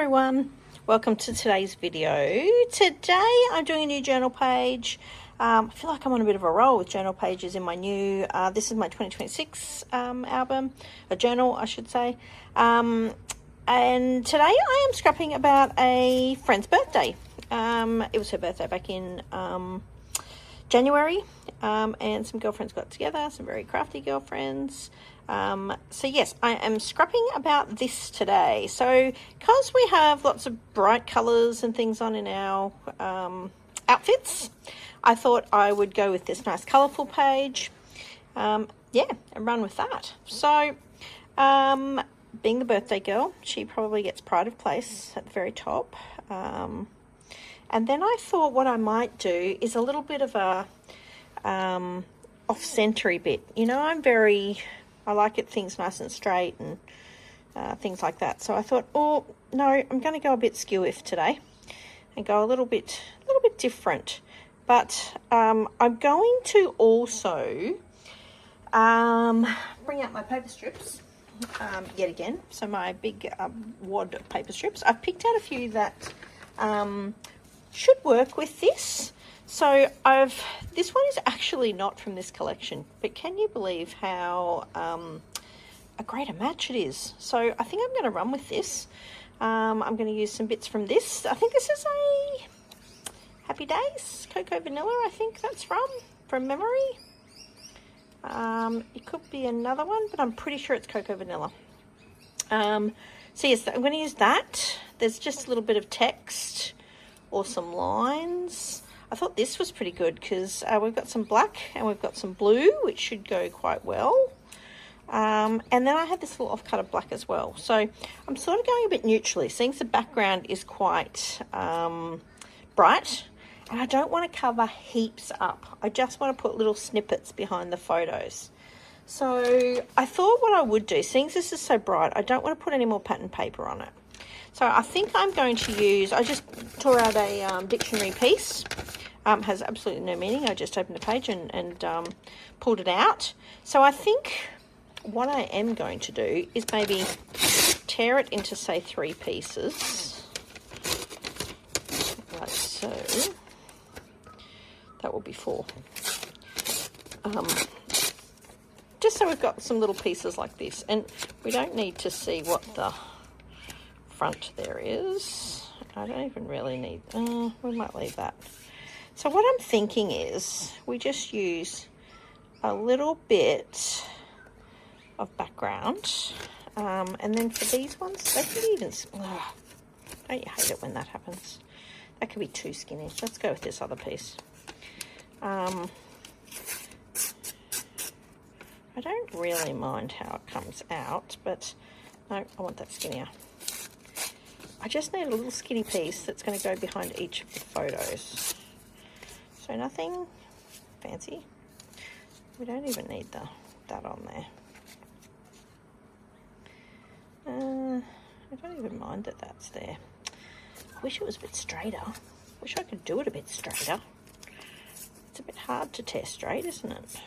everyone, welcome to today's video. Today I'm doing a new journal page. I feel like I'm on a bit of a roll with journal pages in my new, this is my 2026 album, a journal I should say. And today I am scrapping about a friend's birthday. It was her birthday back in January, and some girlfriends got together, some very crafty girlfriends. So yes, I am scrapping about this today. So because we have lots of bright colours and things on in our outfits, I thought I would go with this nice colourful page, yeah, and run with that. So being the birthday girl, she probably gets pride of place at the very top. And then I thought what I might do is a little bit of a off-centery bit. You know, I like it things nice and straight and things like that. So I thought, oh no, I'm going to go a bit skew-if today and go a little bit different. But I'm going to also bring out my paper strips yet again. So my big wad of paper strips. I've picked out a few that should work with this. So this one is actually not from this collection, but can you believe how a great a match it is? So I think I'm going to run with this. I'm going to use some bits from this. I think this is a Happy Days Cocoa Vanilla, I think that's from memory. It could be another one, but I'm pretty sure it's Cocoa Vanilla. So yes, I'm going to use that. There's just a little bit of text or some lines. I thought this was pretty good because we've got some black and we've got some blue, which should go quite well. And then I had this little off-color black as well. So I'm sort of going a bit neutrally, seeing the background is quite bright. And I don't want to cover heaps up. I just want to put little snippets behind the photos. So I thought what I would do, seeing this is so bright, I don't want to put any more pattern paper on it. So I think I'm going to use, I just tore out a dictionary piece. Has absolutely no meaning. I just opened the page and pulled it out. So I think what I am going to do is maybe tear it into, say, 3 pieces. Like so. That will be 4. Just so we've got some little pieces like this. And we don't need to see what the front there is. I don't even really need, we might leave that. So what I'm thinking is we just use a little bit of background, and then for these ones, they could even, don't you hate it when that happens? That could be too skinny. Let's go with this other piece. I don't really mind how it comes out, but no, I want that skinnier. I just need a little skinny piece that's going to go behind each of the photos. So nothing fancy. We don't even need that on there. I don't even mind that that's there. I wish it was a bit straighter. Wish I could do it a bit straighter. It's a bit hard to tear straight, isn't it?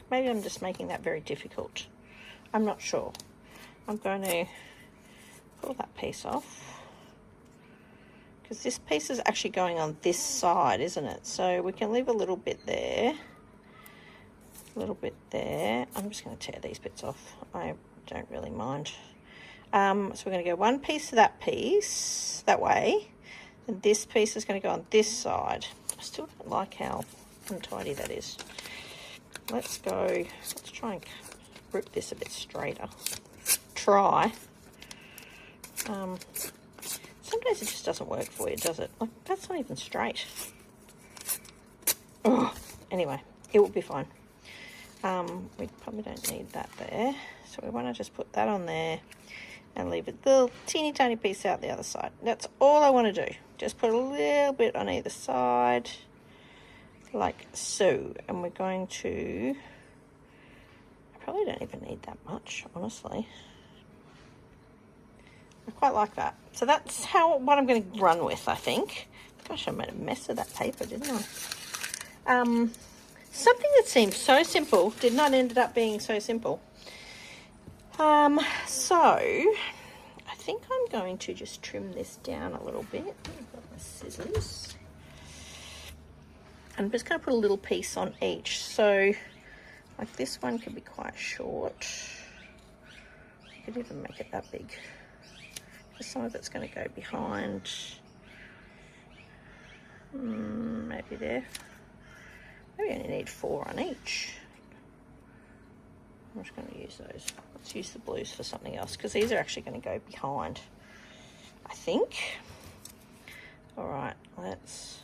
Maybe I'm just making that very difficult. I'm not sure. I'm going to pull that piece off, because this piece is actually going on this side, isn't it? So we can leave a little bit there, a little bit there. I'm just going to tear these bits off. I don't really mind. So we're going to go one piece to that piece that way, and this piece is going to go on this side. I still don't like how untidy that is. Let's try and rip this a bit straighter. Try. Some days it just doesn't work for you, does it? Like, that's not even straight. Ugh. Anyway, it will be fine. We probably don't need that there. So we want to just put that on there and leave a little teeny tiny piece out the other side. That's all I want to do. Just put a little bit on either side, like so. And we're going to, I probably don't even need that much, honestly. I quite like that. So that's what I'm going to run with, I think. Gosh, I made a mess of that paper, didn't I? Something that seemed so simple did not end up being so simple. So I think I'm going to just trim this down a little bit. I've got my scissors. I'm just going to put a little piece on each. So, like this one could be quite short. I could even make it that big. Just some of it's going to go behind. Maybe there. Maybe I only need 4 on each. I'm just going to use those. Let's use the blues for something else because these are actually going to go behind, I think. All right, let's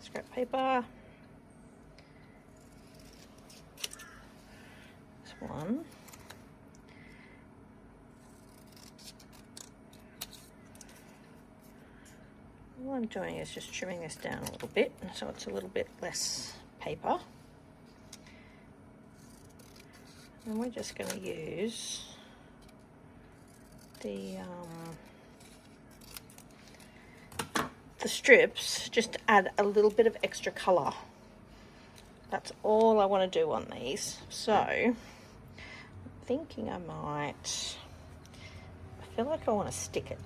scrap paper. This one. All I'm doing is just trimming this down a little bit so it's a little bit less paper. And we're just going to use the strips just to add a little bit of extra colour. That's all I want to do on these. So I'm thinking I feel like I want to stick it.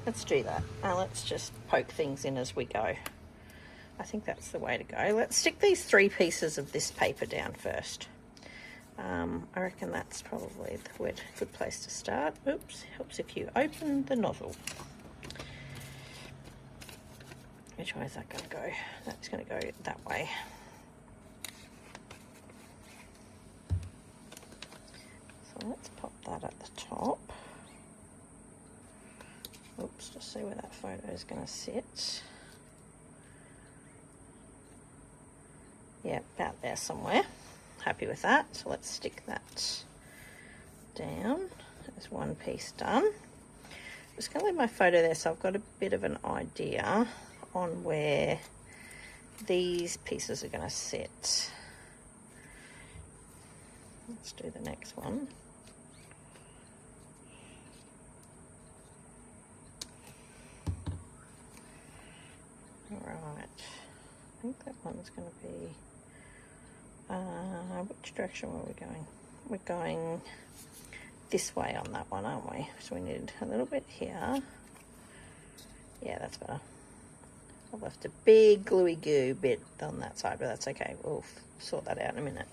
Let's do that. Let's just poke things in as we go. I think that's the way to go. Let's stick these 3 pieces of this paper down first. I reckon that's probably the good place to start. Oops, helps if you open the nozzle. Which way is that going to go? That's going to go that way. So let's pop that at the top. Oops, just see where that photo is going to sit. Yeah, about there somewhere. Happy with that. So let's stick that down. There's one piece done. I'm just going to leave my photo there so I've got a bit of an idea on where these pieces are going to sit. Let's do the next one. All right. I think that one's going to be... which direction were we going? We're going this way on that one, aren't we? So we need a little bit here. Yeah, that's better. I've left a big gluey goo bit on that side, but that's okay. We'll sort that out in a minute.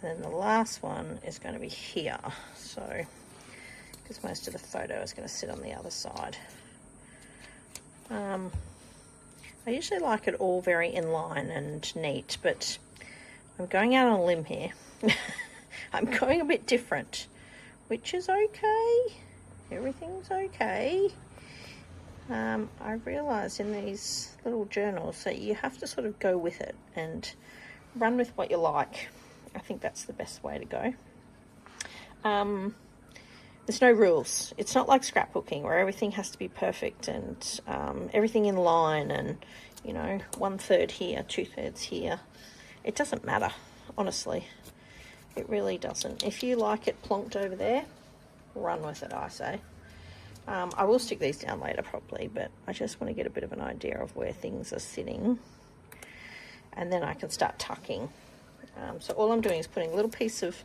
And then the last one is going to be here. So, because most of the photo is going to sit on the other side. I usually like it all very in line and neat, but I'm going out on a limb here. I'm going a bit different, which is okay. Everything's okay. I realise in these little journals that you have to sort of go with it and run with what you like. I think that's the best way to go. There's no rules. It's not like scrapbooking where everything has to be perfect and everything in line and, you know, 1/3 here, 2/3 here. It doesn't matter, honestly. It really doesn't. If you like it plonked over there, run with it, I say. I will stick these down later probably, but I just want to get a bit of an idea of where things are sitting. And then I can start tucking. So all I'm doing is putting a little piece of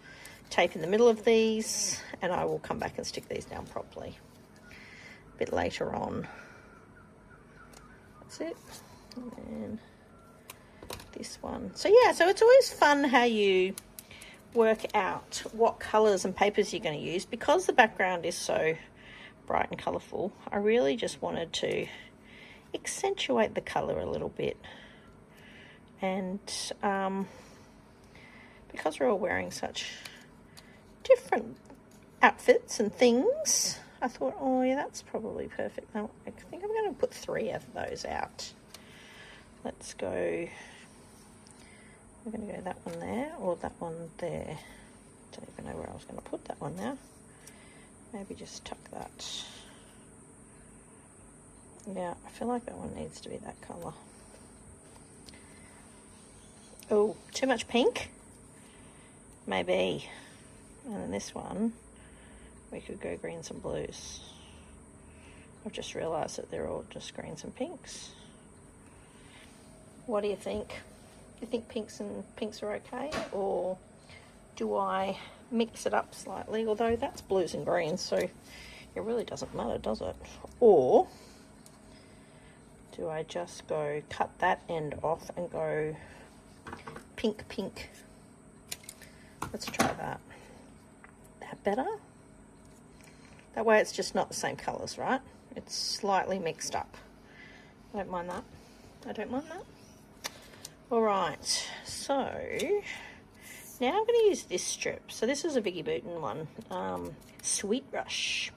tape in the middle of these, and I will come back and stick these down properly a bit later on. That's it. And then this one. So yeah, so it's always fun how you work out what colours and papers you're going to use. Because the background is so bright and colourful, I really just wanted to accentuate the colour a little bit. And because we're all wearing such different outfits and things, I thought, oh yeah, that's probably perfect. Now, I think I'm going to put 3 of those out. Let's go, we're going to go that one there or that one there. Don't even know where I was going to put that one now. Maybe just tuck that. Yeah, I feel like that one needs to be that colour. Oh, too much pink? Maybe. And then this one, we could go greens and blues. I've just realised that they're all just greens and pinks. What do you think? Do you think pinks are okay? Or do I mix it up slightly? Although that's blues and greens, so it really doesn't matter, does it? Or do I just go cut that end off and go pink, pink? Let's try that. That better? That way it's just not the same colours, right? It's slightly mixed up. I don't mind that. I don't mind that. All right, so now I'm going to use this strip. So this is a Vicki Boutin one, Sweet Rush.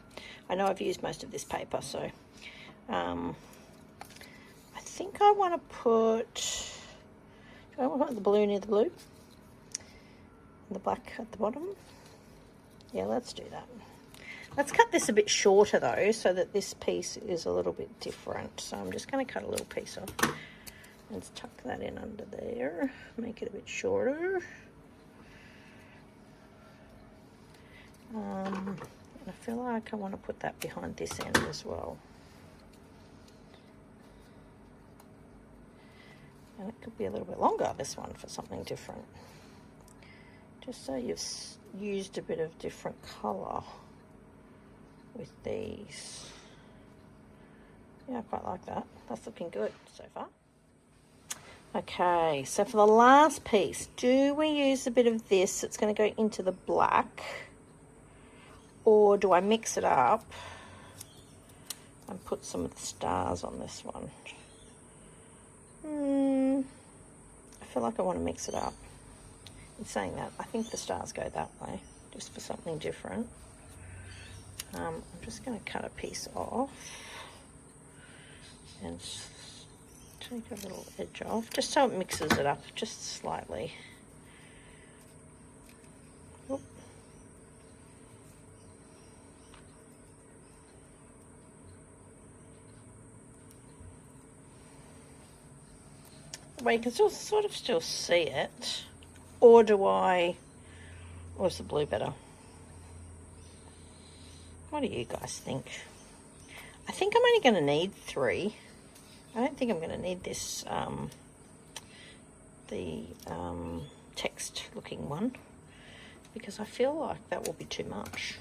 I know I've used most of this paper, so I think I want to put, do I want to put the blue near the blue? And the black at the bottom? Yeah, let's do that. Let's cut this a bit shorter though, so that this piece is a little bit different. So I'm just going to cut a little piece off. Let's tuck that in under there, make it a bit shorter. And I feel like I want to put that behind this end as well. And it could be a little bit longer, this one, for something different. Just so you've used a bit of different colour with these. Yeah, I quite like that. That's looking good so far. Okay, so for the last piece, do we use a bit of this that's going to go into the black, or do I mix it up and put some of the stars on this one? I feel like I want to mix it up. In saying that, I think the stars go that way, just for something different. I'm just going to cut a piece off and take a little edge off, just so it mixes it up just slightly. Oop. Well, you can still sort of still see it. Or or is the blue better? What do you guys think? I think I'm only going to need 3. I don't think I'm going to need this, text looking one, because I feel like that will be too much.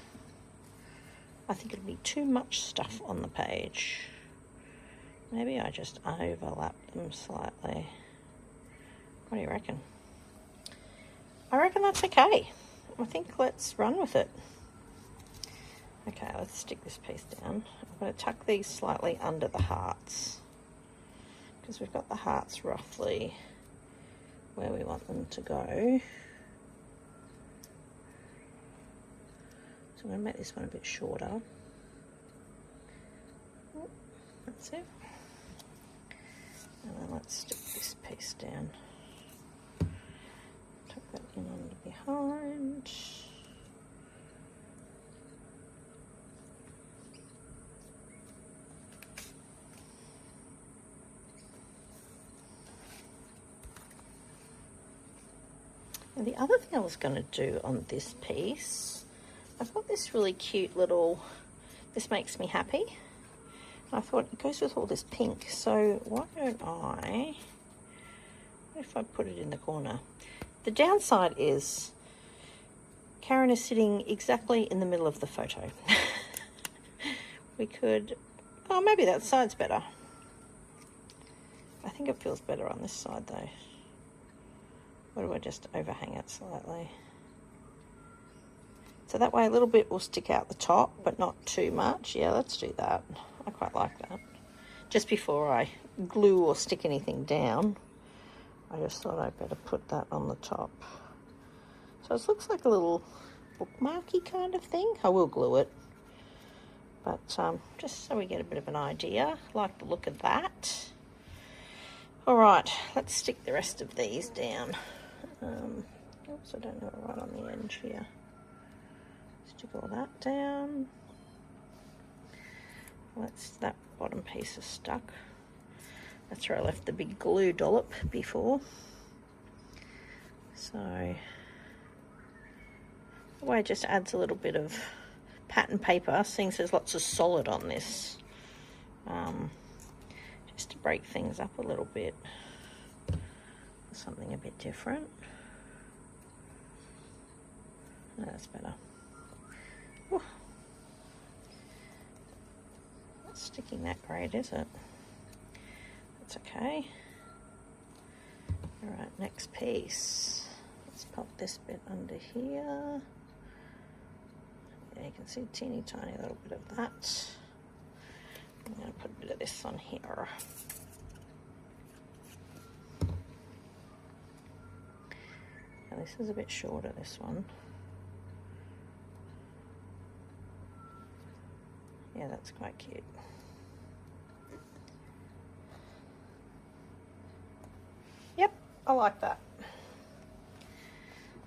I think it'll be too much stuff on the page. Maybe I just overlap them slightly. What do you reckon? I reckon that's okay. I think let's run with it. Okay, let's stick this piece down. I'm going to tuck these slightly under the hearts, because we've got the hearts roughly where we want them to go. So I'm going to make this one a bit shorter. That's it. And then let's stick this piece down. Tuck that in under behind. And the other thing I was going to do on this piece, I've got this really cute little, this makes me happy. I thought it goes with all this pink, so why don't what if I put it in the corner? The downside is Karen is sitting exactly in the middle of the photo. We could, oh, maybe that side's better. I think it feels better on this side though. Or do I just overhang it slightly? So that way a little bit will stick out the top, but not too much. Yeah, let's do that. I quite like that. Just before I glue or stick anything down, I just thought I'd better put that on the top. So it looks like a little bookmarky kind of thing. I will glue it. But just so we get a bit of an idea, I like the look of that. All right, let's stick the rest of these down. Oops, I don't know it right on the edge here. Stick all that down. That bottom piece is stuck. That's where I left the big glue dollop before. So the way it just adds a little bit of pattern paper, seeing as there's lots of solid on this, just to break things up a little bit. Something a bit different. Oh, that's better. Whew. Not sticking that great, is it? That's okay. Alright, next piece. Let's pop this bit under here. Yeah, you can see a teeny tiny little bit of that. I'm going to put a bit of this on here. Now this is a bit shorter, this one. Yeah, that's quite cute. Yep, I like that.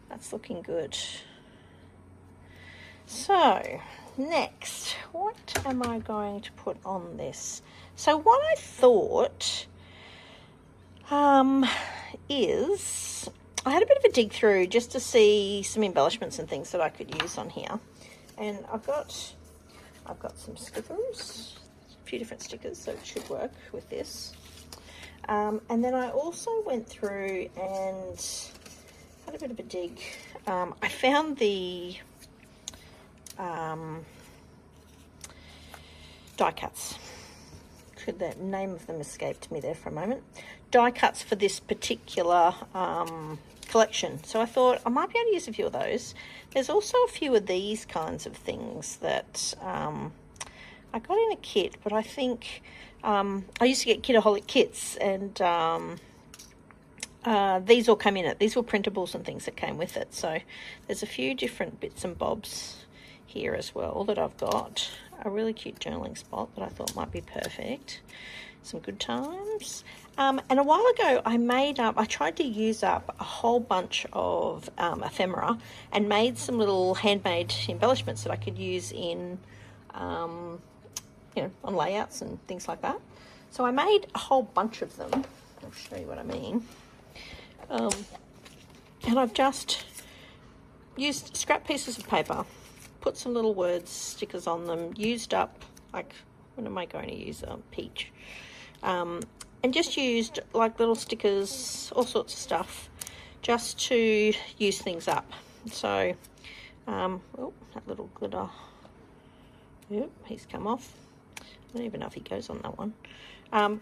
That's looking good. So, next, what am I going to put on this? So what I thought is, I had a bit of a dig through just to see some embellishments and things that I could use on here. And I've got some stickers, a few different stickers, so it should work with this. And then I also went through and had a bit of a dig. I found the die cuts. The name of them escaped me there for a moment. Die cuts for this particular collection. So I thought I might be able to use a few of those. There's also a few of these kinds of things that I got in a kit, but I think I used to get Kitaholic kits, and these all came in it. These were printables and things that came with it. So there's a few different bits and bobs here as well that I've got. A really cute journaling spot that I thought might be perfect. Some good times. And a while ago I tried to use up a whole bunch of ephemera and made some little handmade embellishments that I could use in you know, on layouts and things like that. So I made a whole bunch of them. I'll show you what I mean. And I've just used scrap pieces of paper, put some little words, stickers on them, used up, like, what am I going to use? Peach. And just used like little stickers, all sorts of stuff, just to use things up. So, oh, that little glitter. Yep, he's come off. I don't even know if he goes on that one.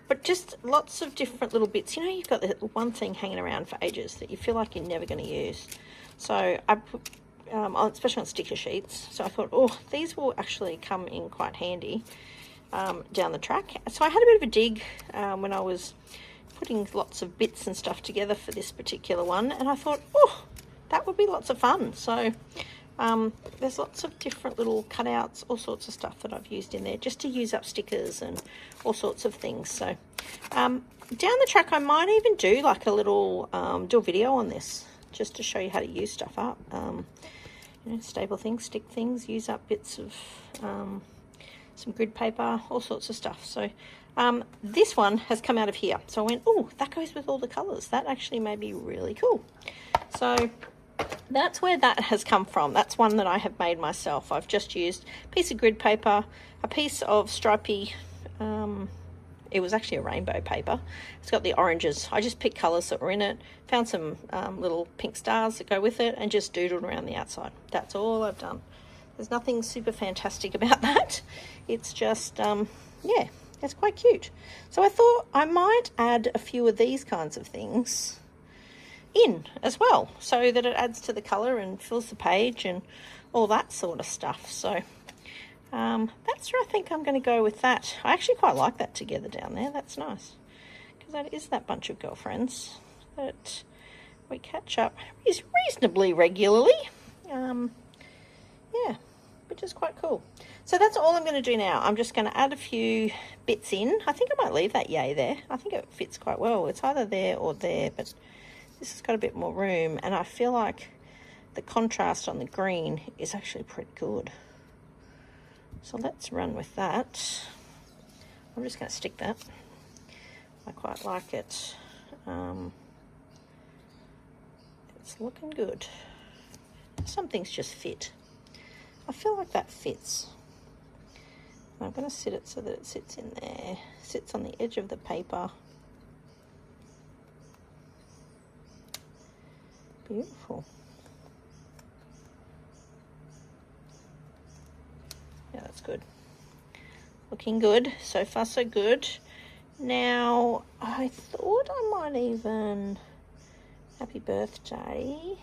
But just lots of different little bits. You know, you've got the one thing hanging around for ages that you feel like you're never going to use. So I put, especially on sticker sheets. So I thought, oh, these will actually come in quite handy down the track. So I had a bit of a dig when I was putting lots of bits and stuff together for this particular one. And I thought, oh, that would be lots of fun. So there's lots of different little cutouts, all sorts of stuff that I've used in there just to use up stickers and all sorts of things. So down the track, I might even do like a little, do a video on this just to show you how to use stuff up. You know, staple things, stick things, use up bits of some grid paper, all sorts of stuff. So this one has come out of here. So I went, oh, that goes with all the colours. That actually may be really cool. So that's where that has come from. That's one that I have made myself. I've just used a piece of grid paper, a piece of stripy, it was actually a rainbow paper. It's got the oranges. I just picked colours that were in it, found some little pink stars that go with it, and just doodled around the outside. That's all I've done. There's nothing super fantastic about that. It's just, yeah, it's quite cute. So I thought I might add a few of these kinds of things in as well, so that it adds to the colour and fills the page and all that sort of stuff. So that's where I think I'm going to go with that. I actually quite like that together down there. That's nice, because that is that bunch of girlfriends that we catch up reasonably regularly. Yeah, which is quite cool. So that's all I'm going to do now. I'm just going to add a few bits in. I think I might leave that yay there. I think it fits quite well. It's either there or there, but this has got a bit more room, and I feel like the contrast on the green is actually pretty good. So let's run with that. I'm just going to stick that. I quite like it. It's looking good. Some things just fit. I feel like that fits. I'm going to sit it so that it sits in there, sits on the edge of the paper. Beautiful. Yeah, that's good. Looking good. So far, so good. Now, I thought I might even... Happy birthday.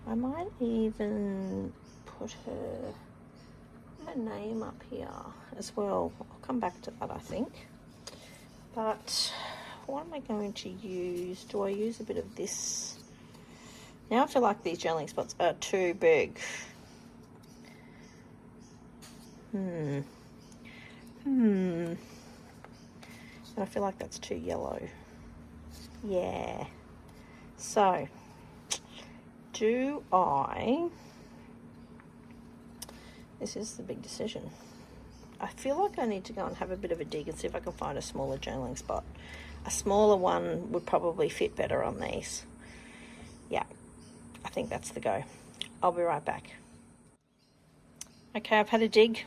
I might even put her name up here as well. I'll come back to that, I think. But what am I going to use? Do I use a bit of this? Now I feel like these gelling spots are too big. And I feel like that's too yellow. Yeah. So, do I... This is the big decision. I feel like I need to go and have a bit of a dig and see if I can find a smaller journaling spot. A smaller one would probably fit better on these. Yeah, I think that's the go. I'll be right back. Okay, I've had a dig.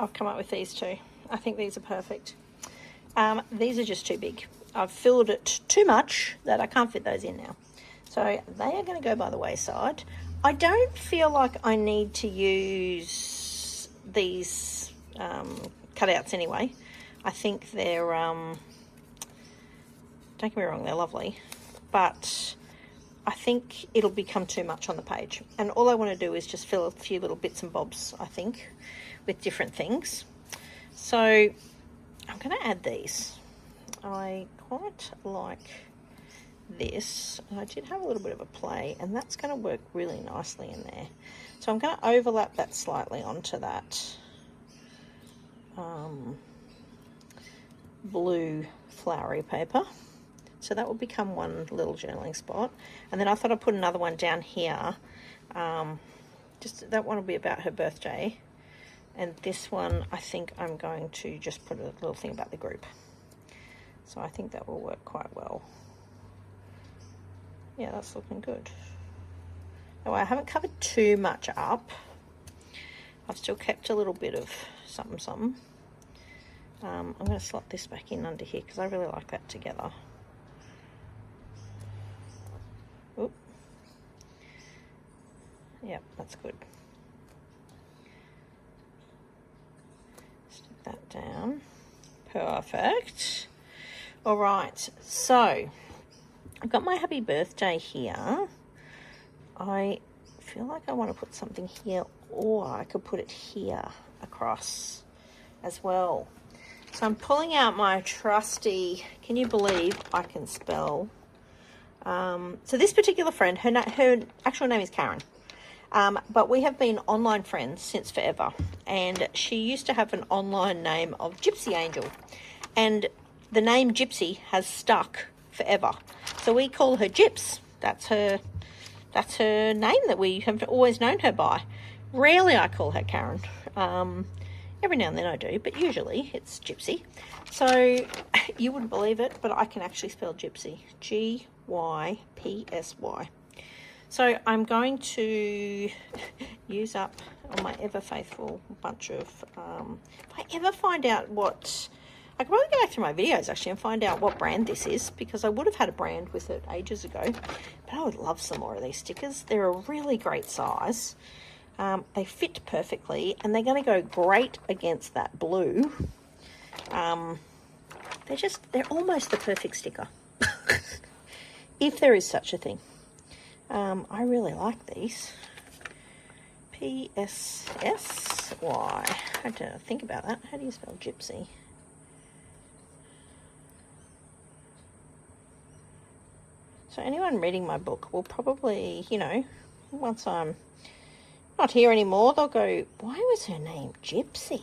I've come up with these two. I think these are perfect. These are just too big. I've filled it too much that I can't fit those in now. So they are going to go by the wayside. I don't feel like I need to use these cutouts anyway. I think they're, don't get me wrong, they're lovely, but I think it'll become too much on the page. And all I want to do is just fill a few little bits and bobs, I think, with different things. So I'm going to add these. I quite like this. I did have a little bit of a play, and that's going to work really nicely in there. So I'm going to overlap that slightly onto that blue flowery paper. So that will become one little journaling spot. And then I thought I'd put another one down here. Just that one will be about her birthday. And this one, I think I'm going to just put a little thing about the group. So I think that will work quite well. Yeah, that's looking good. Now, I haven't covered too much up. I've still kept a little bit of something, something. I'm going to slot this back in under here because I really like that together. Oop. Yep, that's good. Stick that down. Perfect. All right, so I've got my happy birthday here. I feel like I want to put something here, or I could put it here across as well. So I'm pulling out my trusty, can you believe I can spell? So this particular friend, her actual name is Karen, but we have been online friends since forever. And she used to have an online name of Gypsy Angel. And the name Gypsy has stuck forever. So we call her Gyps. That's her name that we have always known her by. Rarely I call her Karen. Every now and then I do, but usually it's Gypsy. So you wouldn't believe it, but I can actually spell Gypsy. G-Y-P-S-Y. So I'm going to use up on my ever faithful bunch of, if I ever find out what, I could probably go back through my videos actually and find out what brand this is, because I would have had a brand with it ages ago, but I would love some more of these stickers. They're a really great size. They fit perfectly, and they're going to go great against that blue. They're almost the perfect sticker, if there is such a thing. I really like these. P-S-S-Y. I had to think about that. How do you spell Gypsy? So anyone reading my book will probably, you know, once I'm not here anymore, they'll go, why was her name Gypsy?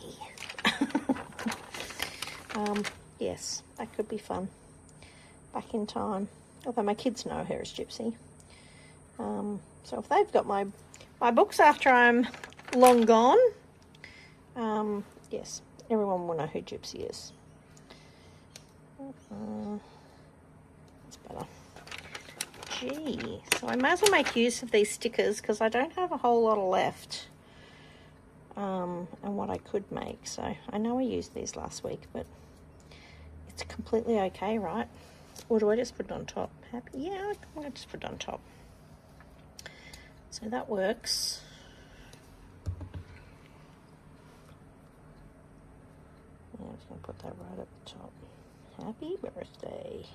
Yes, that could be fun. Back in time. Although my kids know her as Gypsy. So if they've got my books after I'm long gone, yes, everyone will know who Gypsy is. That's better. Gee, so I may as well make use of these stickers because I don't have a whole lot left. And what I could make. So I know I used these last week, but it's completely okay, right? Or do I just put it on top? Happy? Yeah, I'm going to just put it on top. So that works. I'm just going to put that right at the top. Happy birthday,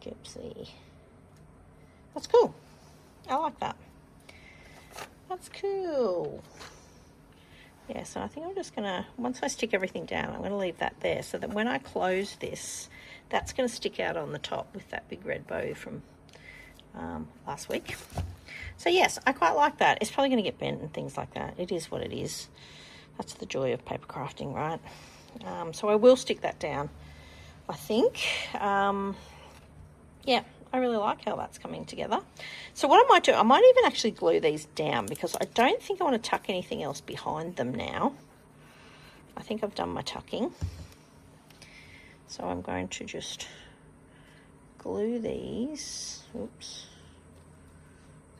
Gypsy. That's cool. I like that. That's cool. Yeah, so I think I'm just going to, once I stick everything down, I'm going to leave that there so that when I close this, that's going to stick out on the top with that big red bow from last week. So yes, I quite like that. It's probably going to get bent and things like that. It is what it is. That's the joy of paper crafting, right? So I will stick that down, I think. Yeah, I really like how that's coming together. So what I might do, I might even actually glue these down because I don't think I want to tuck anything else behind them now. I think I've done my tucking. So I'm going to just glue these. Oops.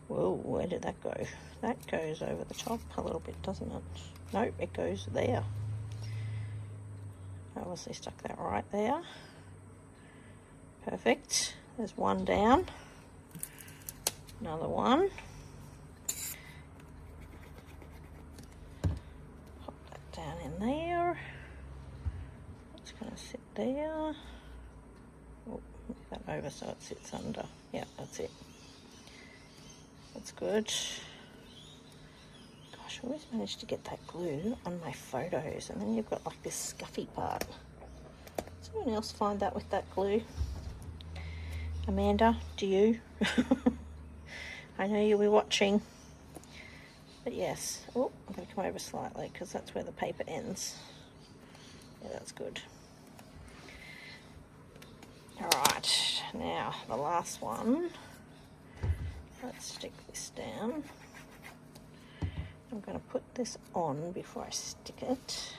Whoa, where did that go? That goes over the top a little bit, doesn't it? Nope, it goes there. I obviously stuck that right there. Perfect. There's one down. Another one. Pop that down in there. It's going to sit there. Oh, move that over so it sits under. Yeah, that's it. That's good. Gosh, I always manage to get that glue on my photos, and then you've got like this scuffy part. Does anyone else find that with that glue? Amanda, do you? I know you'll be watching. But yes. Oh, I'm going to come over slightly because that's where the paper ends. Yeah, that's good. Alright, now the last one. Let's stick this down. I'm going to put this on before I stick it.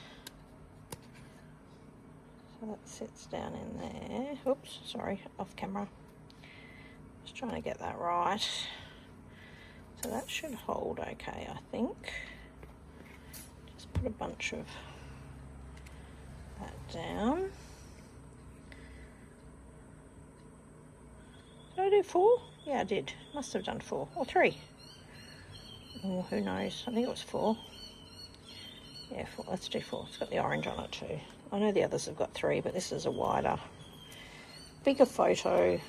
So that sits down in there. Oops, sorry, off camera. Just trying to get that right. So that should hold okay, I think. Just put a bunch of that down. Did I do 4? Yeah, I did. Must have done 4 or 3. Oh, who knows? I think it was 4. Yeah, 4. Let's do 4. It's got the orange on it too. I know the others have got 3, but this is a wider, bigger photo.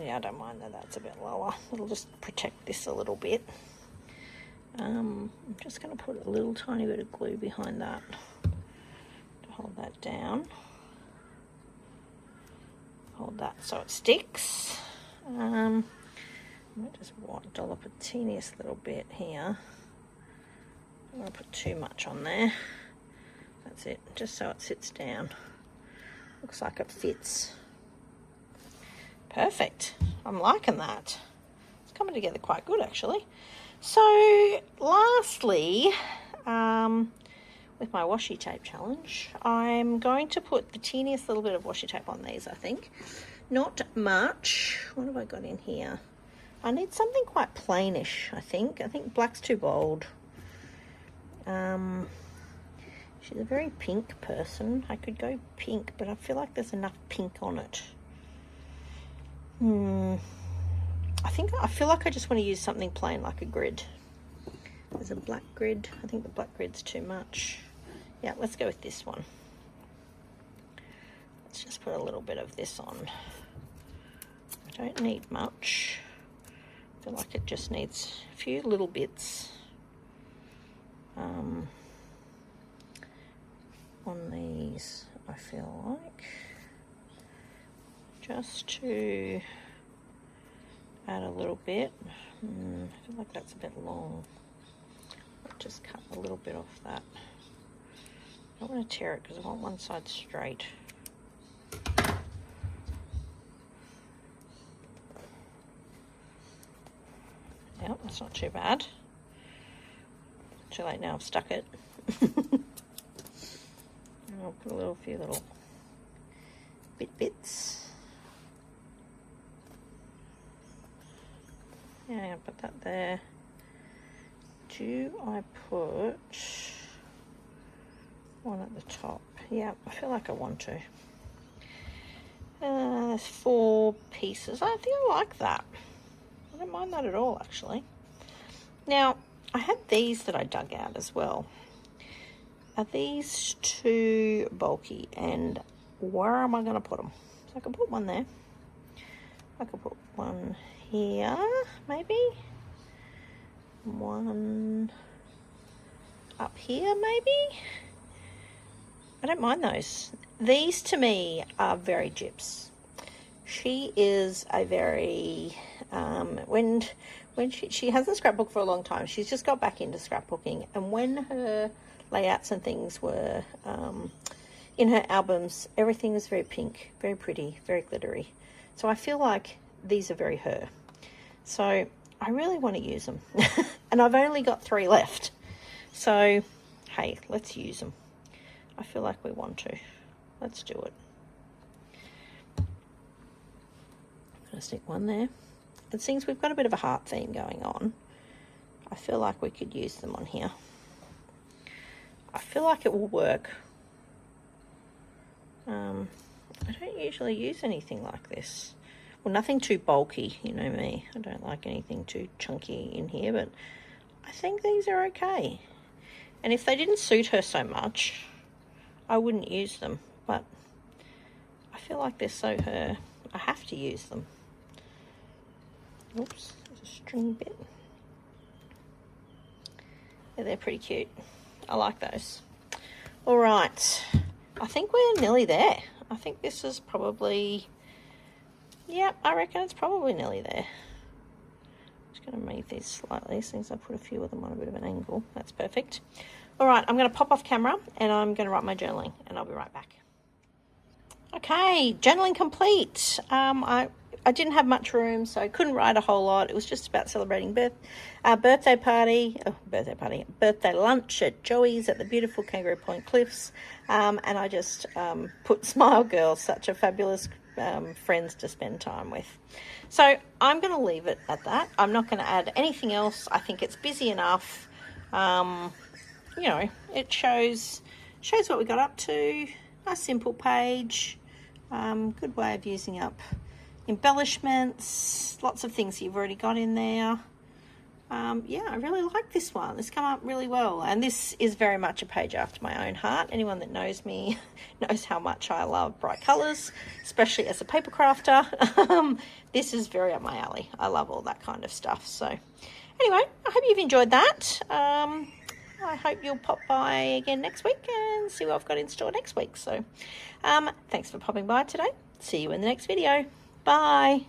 Yeah, I don't mind that that's a bit lower. It'll just protect this a little bit. I'm just going to put a little tiny bit of glue behind that to hold that down. Hold that so it sticks. I might just dollop a teeniest little bit here. I don't want to put too much on there. That's it, just so it sits down. Looks like it fits. Perfect. I'm liking that. It's coming together quite good, actually. So, lastly, with my washi tape challenge, I'm going to put the teeniest little bit of washi tape on these, I think. Not much. What have I got in here? I need something quite plainish, I think. I think black's too bold. She's a very pink person. I could go pink, but I feel like there's enough pink on it. I feel like I just want to use something plain like a grid. There's a black grid. I think the black grid's too much. Yeah, let's go with this one. Let's just put a little bit of this on. I don't need much. I feel like it just needs a few little bits on these, I feel like. Just to add a little bit. I feel like that's a bit long. I'll just cut a little bit off that. I don't want to tear it because I want one side straight. Yep, that's not too bad. Too late now, I've stuck it. And I'll put a few little bits. Yeah, I'll put that there. Do I put one at the top? Yeah, I feel like I want to. There's 4 pieces. I think I like that. I don't mind that at all, actually. Now, I had these that I dug out as well. are these too bulky, and where am I going to put them? So I can put one there. I could put one here, maybe. One up here, maybe. I don't mind those. These to me are very Gyps. She is a very, when she hasn't scrapbooked for a long time, she's just got back into scrapbooking, and when her layouts and things were in her albums, everything was very pink, very pretty, very glittery. So I feel like these are very her. So I really want to use them. And I've only got 3 left. So, hey, let's use them. I feel like we want to. Let's do it. I'm going to stick one there. And since we've got a bit of a heart theme going on, I feel like we could use them on here. I feel like it will work. I don't usually use anything like this. Well, nothing too bulky, you know me. I don't like anything too chunky in here, but I think these are okay. And if they didn't suit her so much, I wouldn't use them. But I feel like they're so her, I have to use them. Oops, there's a string bit. Yeah, they're pretty cute. I like those. All right, I think we're nearly there. I think this is probably, yeah, I reckon it's probably nearly there. Just going to move these slightly since I put a few of them on a bit of an angle. That's perfect. All right, I'm going to pop off camera and I'm going to write my journaling, and I'll be right back. Okay, journaling complete. I didn't have much room, so I couldn't write a whole lot. It was just about celebrating birthday lunch at Joey's at the beautiful Kangaroo Point Cliffs. And I just put Smile Girl, such a fabulous friends to spend time with. So I'm going to leave it at that. I'm not going to add anything else. I think it's busy enough. You know, it shows what we got up to. A simple page. Good way of using up embellishments, lots of things you've already got in there. Yeah, I really like this one. It's come up really well, and this is very much a page after my own heart. Anyone that knows me knows how much I love bright colors, especially as a paper crafter. This is very up my alley. I love all that kind of stuff. So anyway, I hope you've enjoyed that. I hope you'll pop by again next week and see what I've got in store next week. So thanks for popping by today. See you in the next video. Bye.